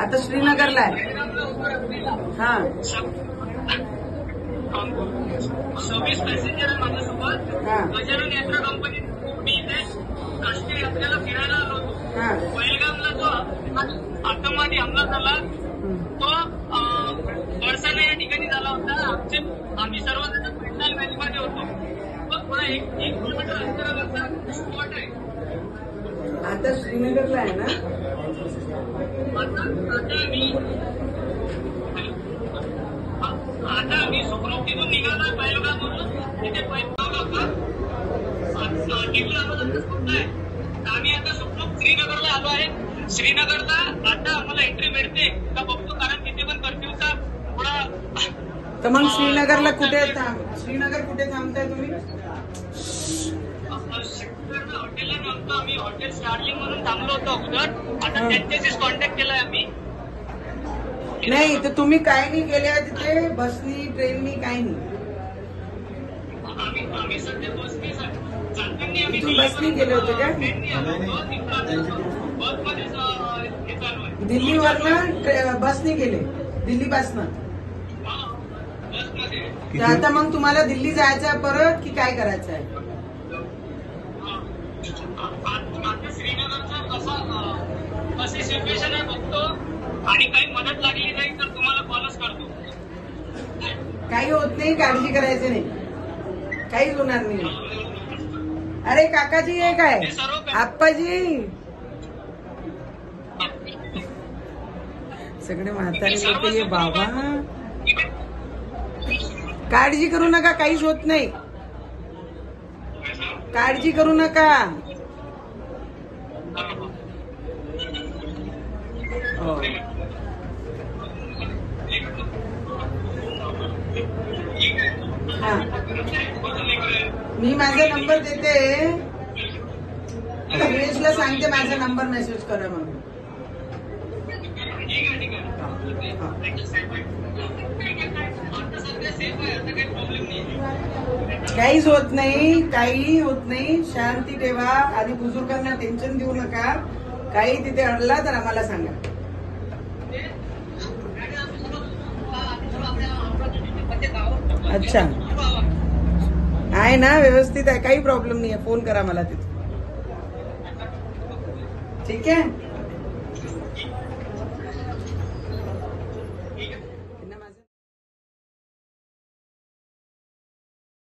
आता श्रीनगरला आहे. हा 26 पॅसेंजर आहे माझ्यासोबत. गजानन यात्रा कंपनी मी इथे काश्मीर यात्रेला फिरायला आलो होतो. पहिलगामला जो आतंकवादी हमला झाला तो बरसाना या ठिकाणी झाला होता. आम्ही सर्वजण पेंडाल व्हॅलीमध्ये होतो. पुन्हा 1 किलोमीटर अंतरावरचा स्पॉट आहे. आता श्रीनगरला आहे ना. आता मी सुखरूप तिथून निघाला पहिलगामवरून. तिथे आम्ही आता सुखरूप श्रीनगरला आलो आहे. श्रीनगरला आता आम्हाला एंट्री मिळते का बघतो, कारण तिथे पण कर्फ्यूचा थोडा. तर मग श्रीनगरला श्रीनगर कुठे थांबताय तुम्ही? हॉटेलला नव्हतो आम्ही. हॉटेल स्टार्लिंग म्हणून थांबलो होतो अगोदर. आता त्यांच्याशीच कॉन्टॅक्ट केलाय आम्ही. नाही तर तुम्ही काय नाही केले तिथे? बसनी ट्रेननी काय नाही? आम्ही सध्या बसनी बसनी गेले होते का? दिल्लीवरनं बसनी गेले? दिल्लीपासनं? तर आता मग तुम्हाला दिल्ली जायचं आहे परत की काय करायचं आहे? आता श्रीनगरचा कशी सिच्युएशन आहे बघतो, आणि काही मदत लागली नाही तर तुम्हाला कॉलच करतो. काही होत नाही, काळजी करायची नाही, काहीच होणार नाही. अरे काकाजी हे काय आप्पाजी सगळे म्हातारे लोक ये बाबा. काळजी करू नका, काहीच होत नाही, काळजी करू नका. मी माझा नंबर देते, सुरेशला सांगते माझा नंबर मेसेज करा म्हणून. काहीच होत नाही, काही होत नाही, शांती ठेवा. आधी बुजुर्गांना टेन्शन देऊ नका. काही तिथे अडला तर आम्हाला सांगा. अच्छा आहे ना, व्यवस्थित आहे, काही प्रॉब्लेम नाही आहे. फोन करा मला तिथे, ठीक आहे.